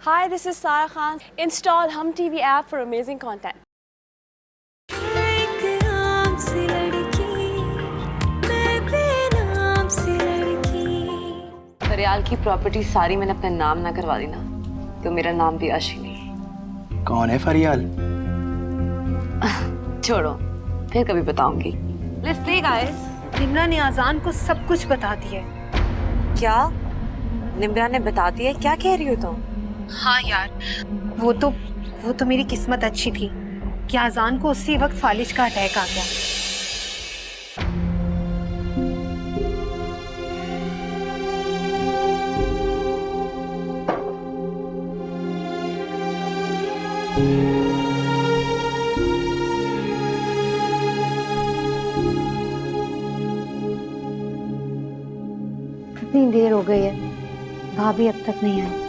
Hi, this is Sarah Khan. Install Hum TV app for amazing content. फरियाल की property सारी मैंने अपने नाम ना करवा दी ना तो मेरा नाम भी अशी नहीं। कौन है फरियाल? छोड़ो, फिर कभी बताऊंगी। Let's play guys। निम्रा ने आजान को सब कुछ बता दिया। क्या? निम्रा ने बता दिया? क्या कह रही हो तुम? हाँ यार, वो तो मेरी किस्मत अच्छी थी कि आजान को उसी वक्त फालिज का अटैक आ गया। कितनी देर हो गई है, भाभी अब तक नहीं आई।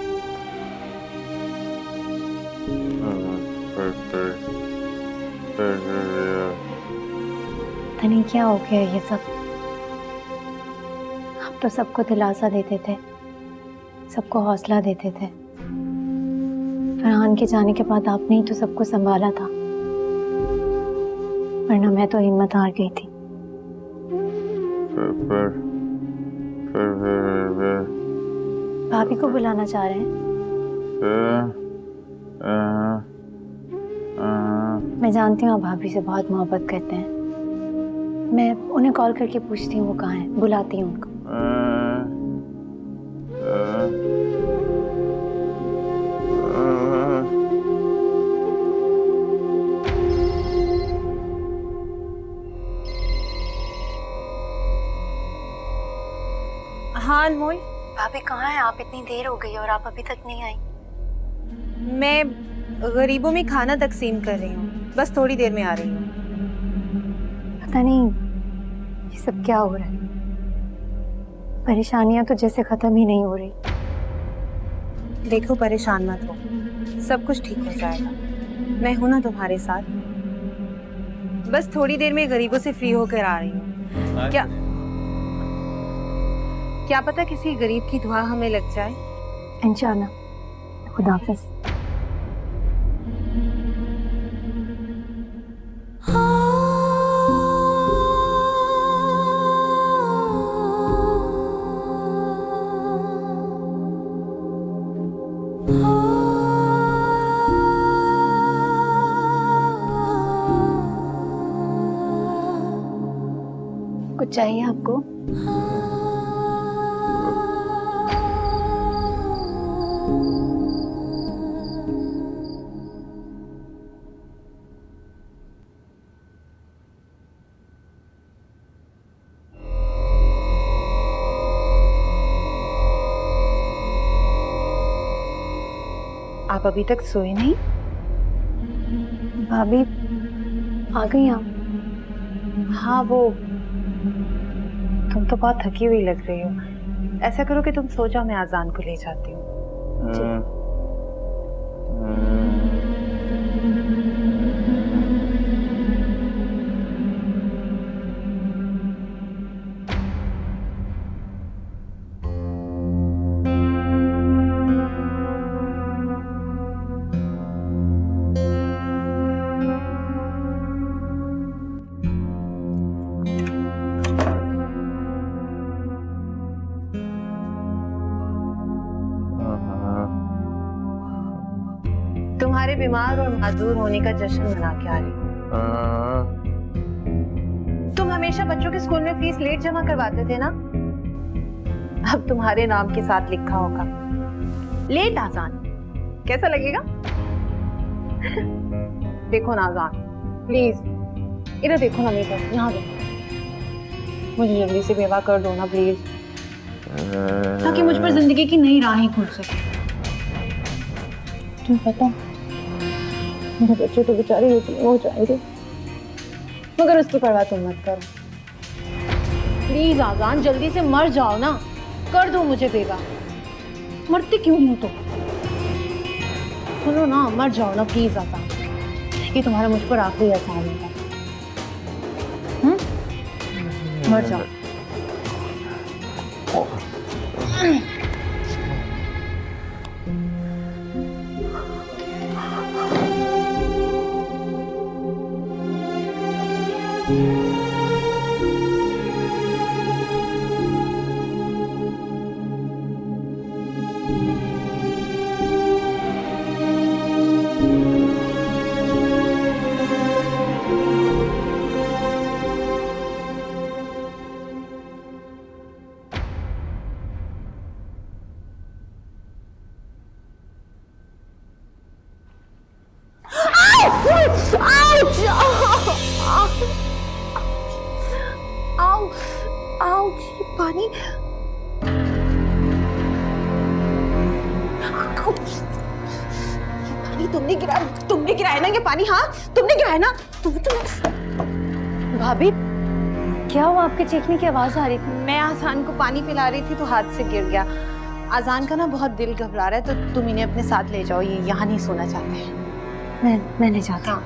पता नहीं क्या हो गया ये सब। आप तो सबको दिलासा देते थे, सबको हौसला देते थे। फरहान के जाने के बाद आपने ही तो सबको संभाला था, वरना मैं तो हिम्मत हार गई थी। भाभी को बुलाना चाह रहे हैं? मैं जानती हूँ आप भाभी से बहुत मोहब्बत करते हैं। मैं उन्हें कॉल करके पूछती हूँ वो कहाँ हैं, बुलाती हूँ उनको। हाँ अनमोल, भाभी कहाँ हैं आप? इतनी देर हो गई और आप अभी तक नहीं आई। मैं गरीबों में खाना तकसीम कर रही हूँ, बस थोड़ी देर में आ रही हूँ। पता नहीं ये सब क्या हो रहा है। परेशानियां तो जैसे खत्म ही नहीं हो रही। देखो परेशान मत हो, सब कुछ ठीक हो जाएगा। मैं हूं ना तुम्हारे साथ। बस थोड़ी देर में गरीबों से फ्री होकर आ रही हूँ। क्या पता किसी गरीब की दुआ हमें लग जाए। इंशाल्लाह। खुदा हाफिज। कुछ चाहिए आपको? आप अभी तक सोए नहीं? भाभी आ गई आप? हाँ वो, तुम तो बहुत थकी हुई लग रही हो। ऐसा करो कि तुम सो जाओ, मैं आजान को ले जाती हूँ। तुम्हारे बीमार और माजूर होने का जश्न मना के आ रही हूँ। तुम हमेशा बच्चों के स्कूल में फीस लेट जमा करवाते थे ना, अब तुम्हारे नाम के साथ लिखा होगा लेट आजान। कैसा लगेगा? देखो ना आजान, प्लीज इधर देखो ना, मेरे यहाँ देखो, मुझे जल्दी से बेवा कर दो ना प्लीज, ताकि मुझ पर जिंदगी की नई राहें खुल सके। तुम्हें पता मेरे बच्चे तो बेचारे यतीम हो जाएंगे, मगर उसकी परवाह तुम मत करो। प्लीज आजान, जल्दी से मर जाओ ना, कर दो मुझे बेवा। मरते क्यों नहीं तो? सुनो ना, मर जाओ ना प्लीज आजान, ये तुम्हारा मुझ पर आखिरी एहसान होगा। मर जाओ। पानी तुमने गिराया ना ये पानी? हाँ तुमने गिराया ना? भाभी क्या हुआ? आपके चीखने की आवाज आ रही थी। मैं आजान को पानी पिला रही थी तो हाथ से गिर गया। आजान का ना बहुत दिल घबरा रहा है, तो तुम इन्हें अपने साथ ले जाओ, ये यहाँ नहीं सोना चाहते हैं। मैं नहीं चाहती। हाँ।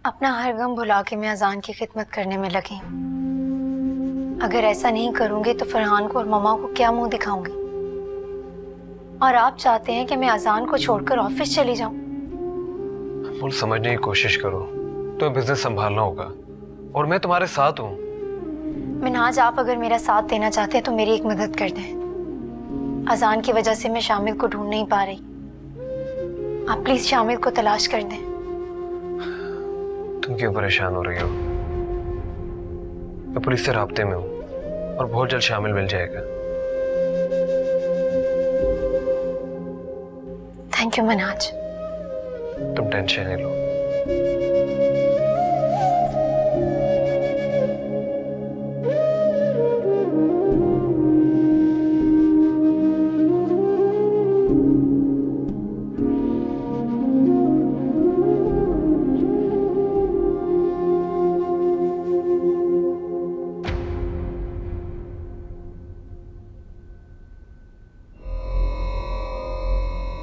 अपना हर गम भुला के मैं अजान की खिदमत करने में लगी हूँ। अगर ऐसा नहीं करूंगी तो फरहान को और ममा को क्या मुंह दिखाऊंगी? और आप चाहते हैं कि मैं अजान को छोड़कर ऑफिस चली जाऊं? बोल, समझने की कोशिश करो। तुम्हें बिजनेस संभालना होगा और मैं तुम्हारे साथ हूँ। मिनहाज, आप अगर मेरा साथ देना चाहते हैं तो मेरी एक मदद कर दें। अजान की वजह से मैं शामिल को ढूंढ नहीं पा रही। आप प्लीज शामिल को तलाश कर दें। तुम क्यों परेशान हो रही हो? मैं पुलिस से राब्ते में हूँ और बहुत जल्द शामिल मिल जाएगा। Thank you Minhaj. तुम टेंशन नहीं लो।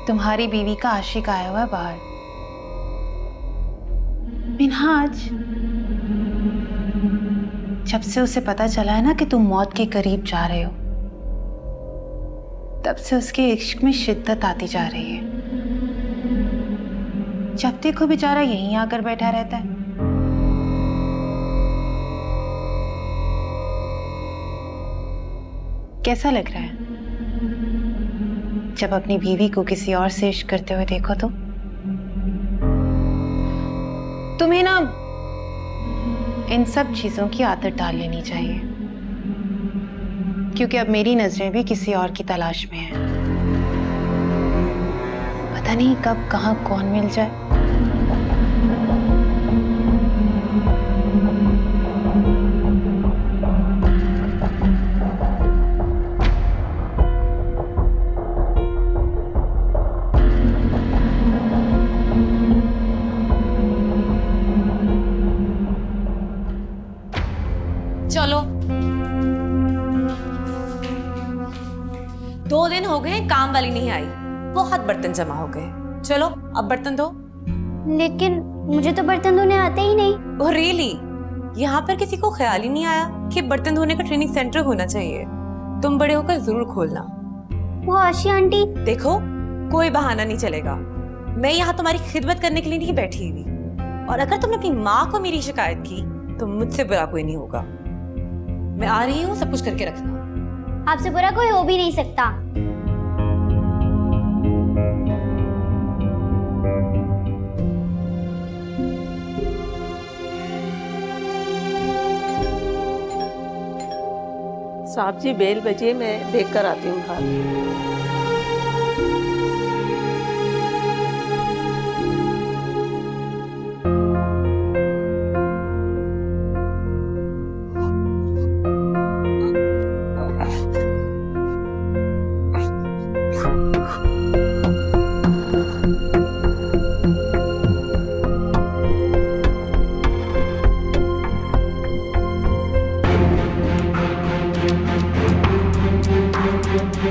तुम्हारी बीवी का आशिक आया हुआ है बाहर। मिनहाज, जब से उसे पता चला है ना कि तुम मौत के करीब जा रहे हो, तब से उसके इश्क में शिद्दत आती जा रही है। जब देखो बेचारा यहीं आकर बैठा रहता है। कैसा लग रहा है जब अपनी बीवी को किसी और से इश्क करते हुए देखो तो? तुम्हें ना इन सब चीजों की आदत डाल लेनी चाहिए, क्योंकि अब मेरी नजरें भी किसी और की तलाश में हैं। पता नहीं कब कहां कौन मिल जाए। चलो, 2 दिन हो गए काम वाली नहीं आई, बहुत बर्तन जमा हो गए। चलो अब बर्तन धो। लेकिन मुझे तो बर्तन धोने आते ही नहीं। Oh really? यहाँ पर किसी को ख्याल ही नहीं आया कि बर्तन धोने का ट्रेनिंग सेंटर होना चाहिए। तुम बड़े होकर जरूर खोलना। वो आशी आंटी। देखो, कोई बहाना नहीं चलेगा। मैं यहाँ तुम्हारी खिदमत करने के लिए नहीं बैठी हुई, और अगर तुमने अपनी माँ को मेरी शिकायत की तो मुझसे बुरा कोई नहीं होगा। मैं आ रही हूँ, सब कुछ करके रखना। आपसे बुरा कोई हो भी नहीं सकता। साहब जी बेल बजिए, मैं देख कर आती हूँ बाहर। क्या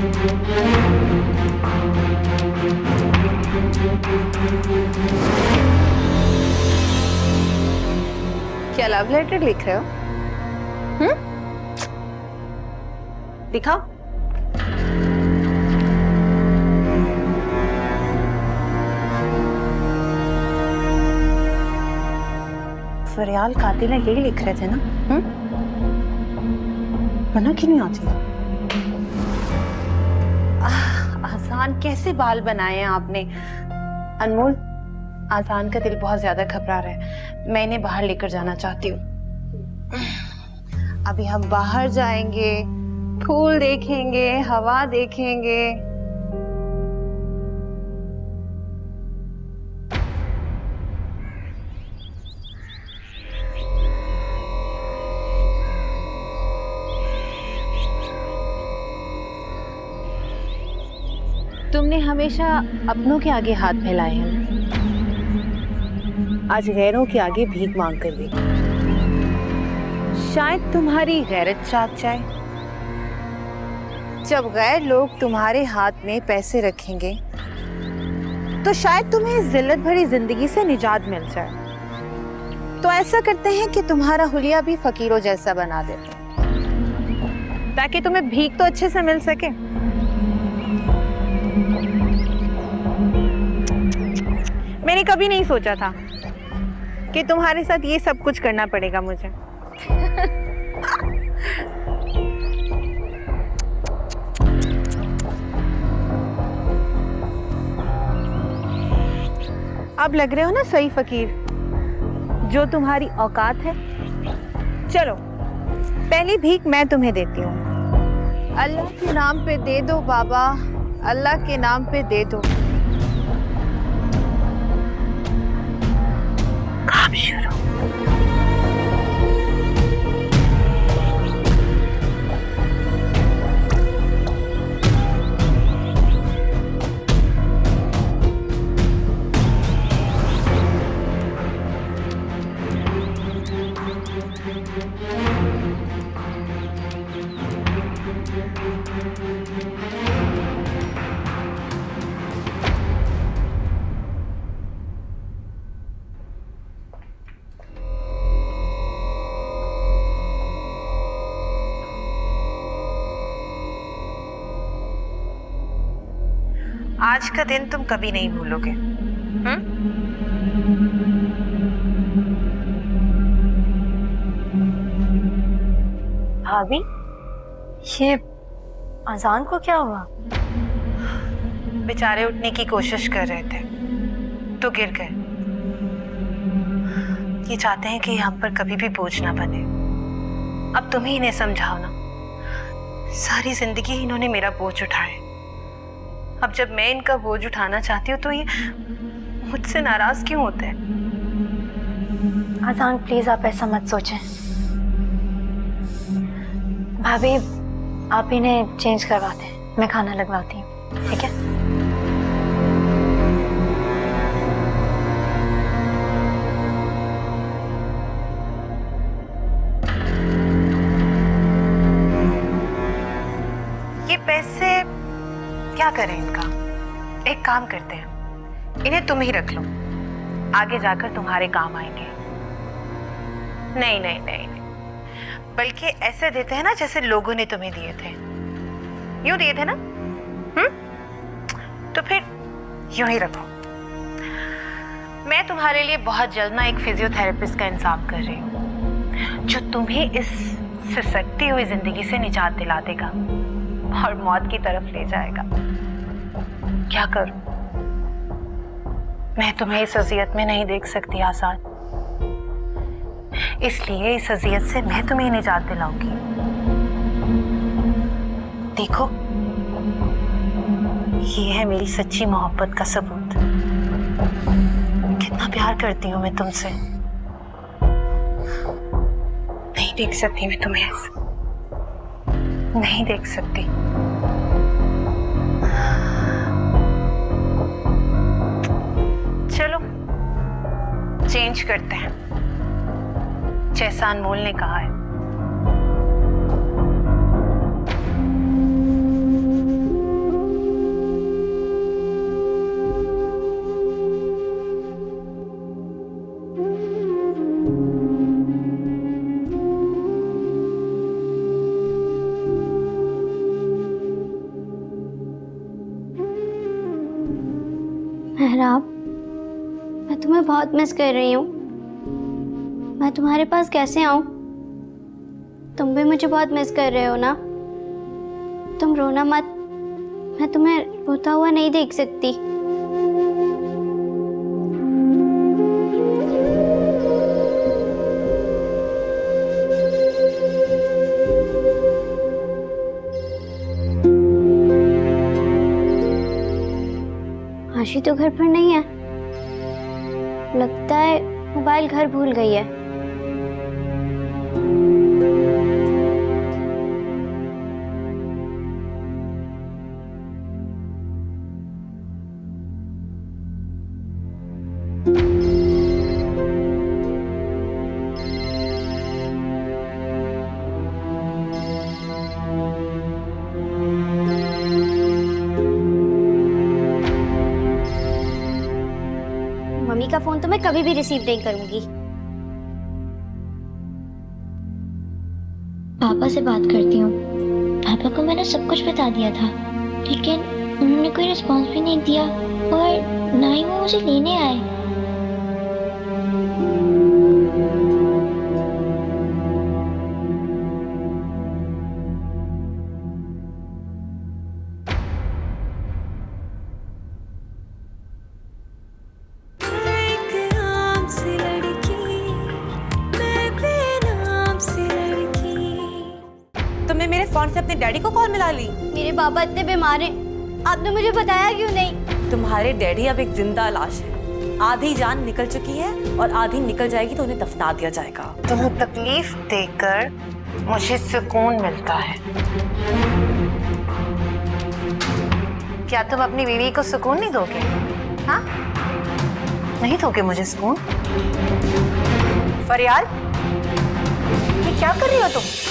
लव लेटर लिख रहे हो? दिखाओ। फरियाल कातिल यही लिख रहे थे ना? बना क्यों नहीं आती? आसान कैसे बाल बनाए हैं आपने? अनमोल, आसान का दिल बहुत ज्यादा घबरा रहा है, मैं इन्हें बाहर लेकर जाना चाहती हूँ। अभी हम बाहर जाएंगे, फूल देखेंगे, हवा देखेंगे। तुमने हमेशा अपनों के आगे हाथ फैलाए हैं ना? आज गैरों के आगे भीख मांग कर देखो, शायद तुम्हारी गैरत जाग जाए। जब गैर लोग तुम्हारे हाथ में पैसे रखेंगे तो शायद तुम्हें इस जिल्लत भरी जिंदगी से निजात मिल जाए। तो ऐसा करते हैं कि तुम्हारा हुलिया भी फकीरों जैसा बना देते हैं, ताकि तुम्हें भीख तो अच्छे से मिल सके। मैंने कभी नहीं सोचा था कि तुम्हारे साथ ये सब कुछ करना पड़ेगा मुझे। अब लग रहे हो ना सही फकीर, जो तुम्हारी औकात है। चलो पहली भीख मैं तुम्हें देती हूँ। अल्लाह के नाम पे दे दो बाबा, अल्लाह के नाम पे दे दो। काम शुरू। आज का दिन तुम कभी नहीं भूलोगे। भाभी, ये अजान को क्या हुआ? बेचारे उठने की कोशिश कर रहे थे तो गिर गए। ये चाहते हैं कि हम पर कभी भी बोझ ना बने। अब तुम ही इन्हें समझाओ ना। सारी जिंदगी इन्होंने मेरा बोझ उठाया। अब जब मैं इनका बोझ उठाना चाहती हूँ तो ये मुझसे नाराज क्यों होते हैं? अजान प्लीज आप ऐसा मत सोचें। भाभी, आप इन्हें चेंज करवाते हैं, मैं खाना लगवाती हूँ, ठीक है? ये पैसे क्या करें इनका? एक काम करते हैं, इन्हें तुम ही रख लो, आगे जाकर तुम्हारे काम आएंगे। नहीं नहीं नहीं, नहीं। बल्कि ऐसे देते हैं ना जैसे लोगों ने तुम्हें दिए थे। यूं दिए थे ना? तो फिर यूं ही रखो। मैं तुम्हारे लिए बहुत जल्द ना एक फिजियोथेरेपिस्ट का इंतजाम कर रही हूँ, जो तुम्हें इस सिसकती हुई जिंदगी से निजात दिला देगा और मौत की तरफ ले जाएगा। क्या करूं? मैं तुम्हें इस अजियत में नहीं देख सकती आजाद, इसलिए इस अजियत से मैं तुम्हें निजात दिलाऊंगी। देखो, ये है मेरी सच्ची मोहब्बत का सबूत। कितना प्यार करती हूँ मैं तुमसे। नहीं देख सकती मैं तुम्हें ऐसे, नहीं देख सकती। चलो चेंज करते हैं, जैसा अनमोल ने कहा है। आप, मैं तुम्हें बहुत मिस कर रही हूँ। मैं तुम्हारे पास कैसे आऊँ? तुम भी मुझे बहुत मिस कर रहे हो ना? तुम रोना मत, मैं तुम्हें रोता हुआ नहीं देख सकती। आशी तो घर पर नहीं है, लगता है मोबाइल घर भूल गई है। मम्मी का फोन तो मैं कभी भी रिसीव नहीं करूंगी। पापा से बात करती हूँ। पापा को मैंने सब कुछ बता दिया था, लेकिन उन्होंने कोई रिस्पॉन्स भी नहीं दिया और ना ही वो मुझे लेने आए। तुमने मेरे फोन से अपने डैडी को कॉल मिला ली? मेरे पापा इतने बीमार हैं, आपने मुझे बताया क्यों नहीं? तुम्हारे डैडी अब एक जिंदा लाश है। आधी जान निकल चुकी है और आधी निकल जाएगी तो उन्हें दफना दिया जाएगा। तुम्हें तकलीफ देकर मुझे सुकून मिलता है। क्या तुम अपनी बीवी को सुकून नहीं दोगे? हाँ, नहीं दोगे मुझे सुकून? फरियाल, ये क्या कर रही हो तुम?